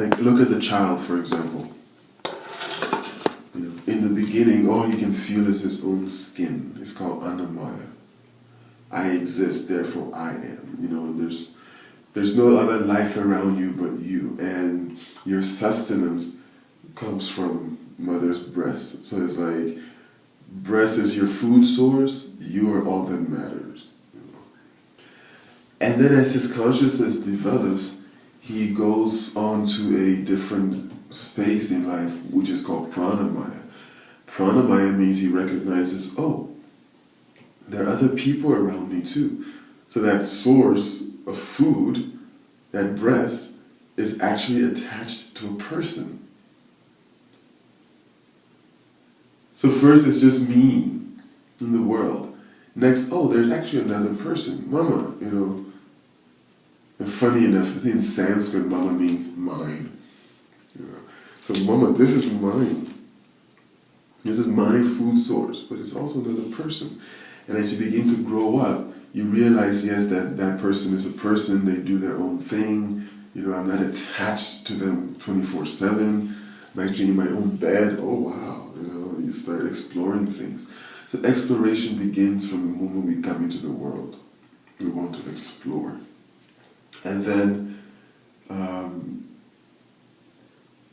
Like, look at the child, for example. In the beginning, all he can feel is his own skin. It's called anamaya. I exist, therefore I am. There's no other life around you but you, and your sustenance comes from mother's breast. So it's like, breast is your food source, you are all that matters. And then as his consciousness develops, he goes on to a different space in life, which is called pranamaya. Pranamaya means he recognizes, oh, there are other people around me too. So that source of food, that breast, is actually attached to a person. So first it's just me in the world. Next, oh, there's actually another person, mama, And funny enough, in Sanskrit, mama means mine. So mama, this is mine. This is my food source, but it's also another person. And as you begin to grow up, you realize, yes, that person is a person, they do their own thing. I'm not attached to them 24/7. I'm actually in my own bed. Oh, wow. You start exploring things. So exploration begins from the moment we come into the world. We want to explore. And then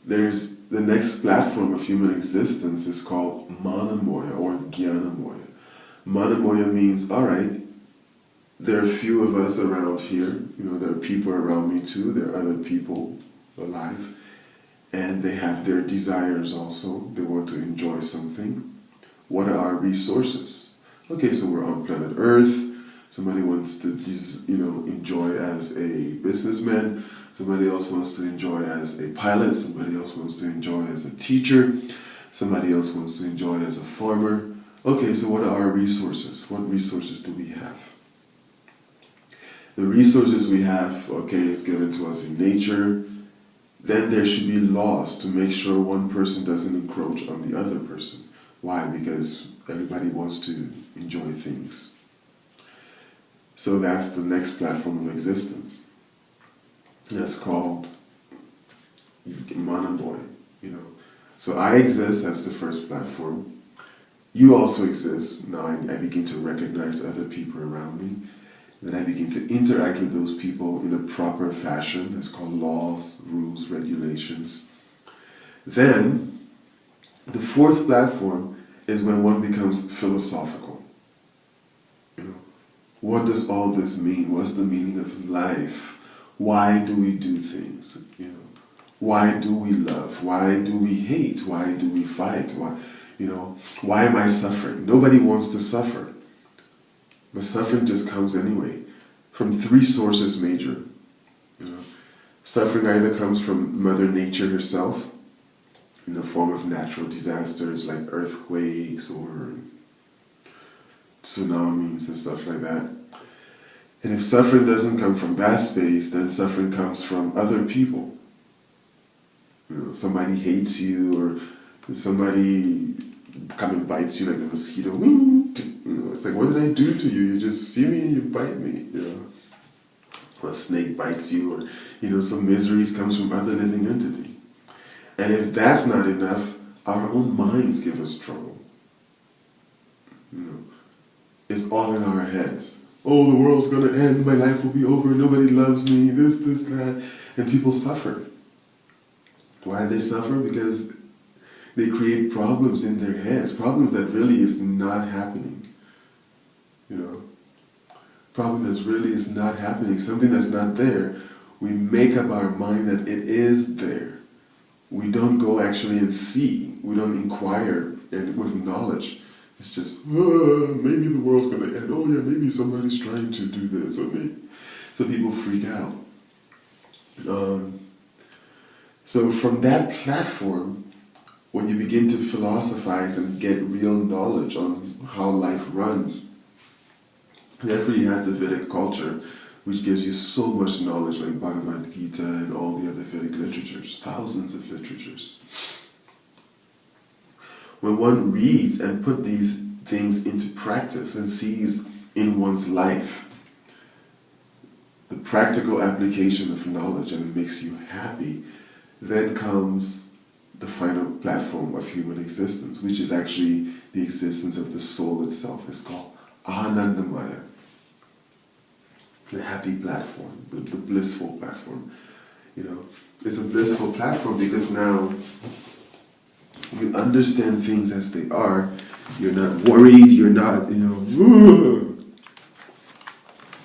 there's the next platform of human existence is called Manamoya or Gyanamoya. Manamoya means, all right, there are a few of us around here. There are people around me too. There are other people alive. And they have their desires also. They want to enjoy something. What are our resources? Okay, so we're on planet Earth. Somebody wants to enjoy as a businessman. Somebody else wants to enjoy as a pilot. Somebody else wants to enjoy as a teacher. Somebody else wants to enjoy as a farmer. Okay, so what are our resources? What resources do we have? The resources we have, okay, is given to us in nature. Then there should be laws to make sure one person doesn't encroach on the other person. Why? Because everybody wants to enjoy things. So that's the next platform of existence. That's called Manamoya, So I exist, that's the first platform. You also exist. Now I begin to recognize other people around me. Then I begin to interact with those people in a proper fashion. That's called laws, rules, regulations. Then, the fourth platform is when one becomes philosophical. What does all this mean? What's the meaning of life? Why do we do things? Why do we love? Why do we hate? Why do we fight? Why am I suffering? Nobody wants to suffer. But suffering just comes anyway, from three sources major. Suffering either comes from Mother Nature herself, in the form of natural disasters like earthquakes or tsunamis and stuff like that. And if suffering doesn't come from that space, then suffering comes from other people. Somebody hates you, or somebody come and bites you like a mosquito. It's like, what did I do to you? You just see me and you bite me. Or a snake bites you, or some miseries comes from other living entity. And if that's not enough, our own minds give us trouble. It's all in our heads. Oh, the world's gonna end, my life will be over, nobody loves me, this, that. And people suffer. Why they suffer? Because they create problems in their heads, problems that really is not happening. Problem that really is not happening, something that's not there. We make up our mind that it is there. We don't go actually and see. We don't inquire and with knowledge. It's just, maybe the world's going to end. Oh yeah, maybe somebody's trying to do this. Or maybe. So people freak out. So from that platform, when you begin to philosophize and get real knowledge on how life runs, therefore you have the Vedic culture, which gives you so much knowledge, like Bhagavad Gita and all the other Vedic literatures, thousands of literatures. When one reads and put these things into practice and sees in one's life the practical application of knowledge, and it makes you happy, Then comes the final platform of human existence, which is actually the existence of the soul itself. It's called Anandamaya, the happy platform, the blissful platform. It's a blissful platform because now you understand things as they are. You're not worried. You're not,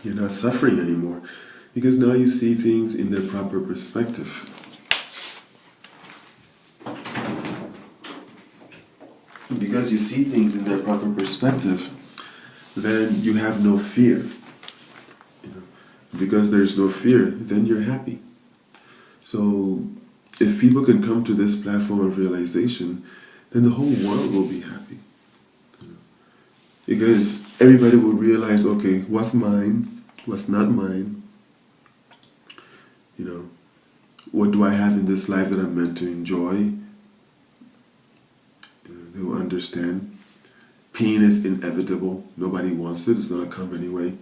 you're not suffering anymore because now you see things in their proper perspective. Because you see things in their proper perspective, then you have no fear. Because there's no fear, then you're happy. So if people can come to this platform of realization, then the whole world will be happy. Because everybody will realize, okay, what's mine, what's not mine, what do I have in this life that I'm meant to enjoy? They will understand. Pain is inevitable. Nobody wants it. It's going to come anyway.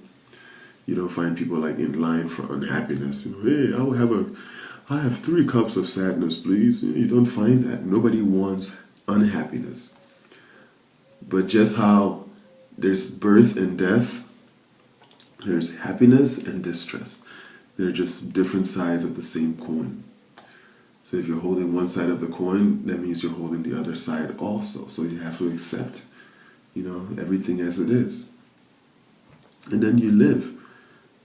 You don't find people like in line for unhappiness. Hey, I have 3 cups of sadness, please. You don't find that. Nobody wants unhappiness. But just how there's birth and death, there's happiness and distress. They're just different sides of the same coin. So if you're holding one side of the coin, that means you're holding the other side also. So you have to accept, everything as it is. And then you live.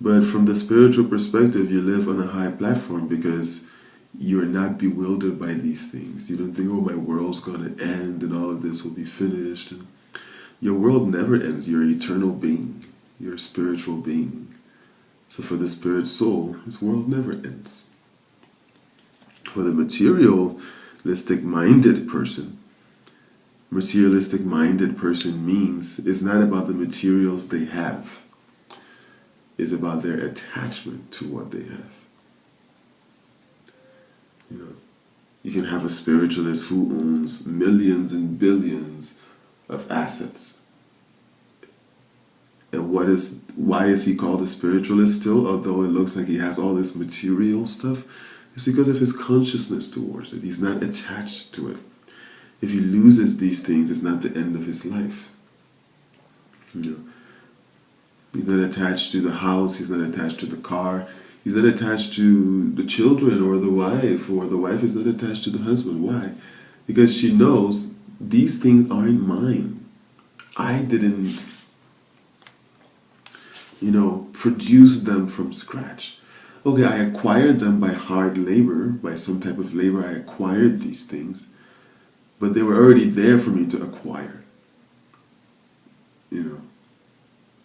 But from the spiritual perspective, you live on a high platform because you're not bewildered by these things. You don't think, oh, my world's going to end and all of this will be finished. And your world never ends. You're an eternal being. You're a spiritual being. So for the spirit soul, this world never ends. For the materialistic-minded person means it's not about the materials they have. It's about their attachment to what they have. You can have a spiritualist who owns millions and billions of assets. And why is he called a spiritualist still, although it looks like he has all this material stuff? It's because of his consciousness towards it. He's not attached to it. If he loses these things, it's not the end of his life. He's not attached to the house, he's not attached to the car, he's not attached to the children or the wife is not attached to the husband. Why? Because she knows these things aren't mine. I didn't, produce them from scratch. Okay, I acquired them by hard labor, by some type of labor. I acquired these things, but they were already there for me to acquire.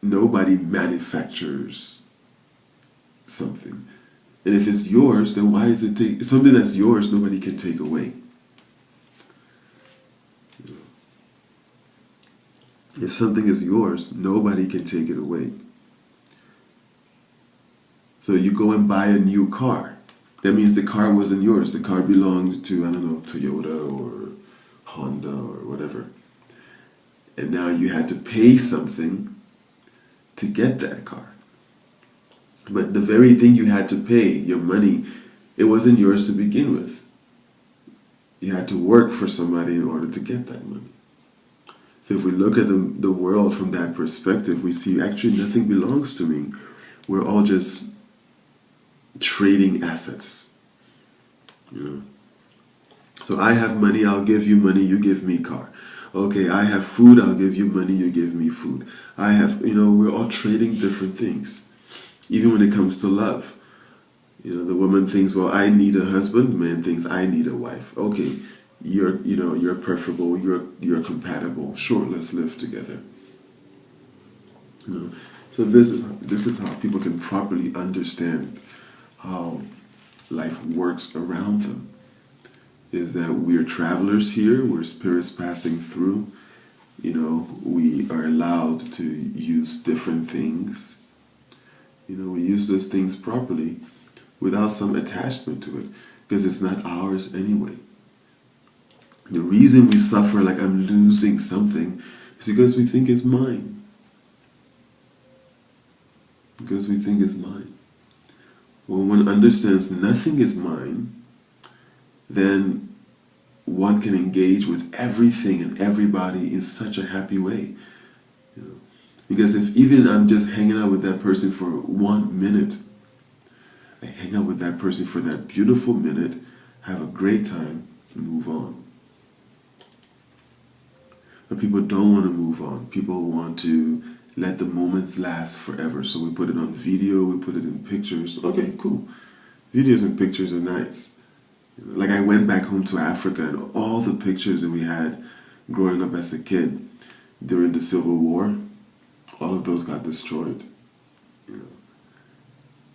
Nobody manufactures something. And if it's yours, then why is it something that's yours, nobody can take away. If something is yours, nobody can take it away. So you go and buy a new car. That means the car wasn't yours. The car belonged to, Toyota or Honda or whatever. And now you had to pay something to get that car. But the very thing you had to pay, your money, it wasn't yours to begin with. You had to work for somebody in order to get that money. So if we look at the world from that perspective, we see actually nothing belongs to me. We're all just trading assets. So I have money, I'll give you money, you give me car. Okay, I have food, I'll give you money, you give me food. I have, we're all trading different things. Even when it comes to love. The woman thinks, well, I need a husband, man thinks I need a wife. Okay, you're preferable, you're compatible. Sure, let's live together. So this is how people can properly understand how life works around them. Is that we're travelers here, we're spirits passing through. We are allowed to use different things. We use those things properly without some attachment to it, because it's not ours anyway. The reason we suffer like I'm losing something is because we think it's mine. Because we think it's mine. When one understands nothing is mine, then one can engage with everything and everybody in such a happy way. You know? Because if even I'm just hanging out with that person for 1 minute, I hang out with that person for that beautiful minute, have a great time, and move on. But people don't want to move on. People want to let the moments last forever. So we put it on video, we put it in pictures. Okay, cool. Videos and pictures are nice. Like I went back home to Africa and all the pictures that we had growing up as a kid during the Civil War, all of those got destroyed. You know.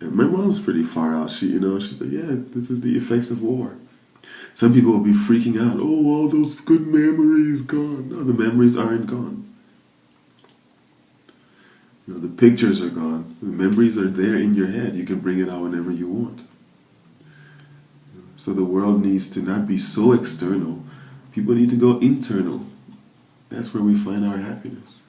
And my mom's pretty far out. She's like, yeah, this is the effects of war. Some people will be freaking out. Oh, all those good memories gone. No, the memories aren't gone. You know, the pictures are gone. The memories are there in your head. You can bring it out whenever you want. So the world needs to not be so external. People need to go internal. That's where we find our happiness.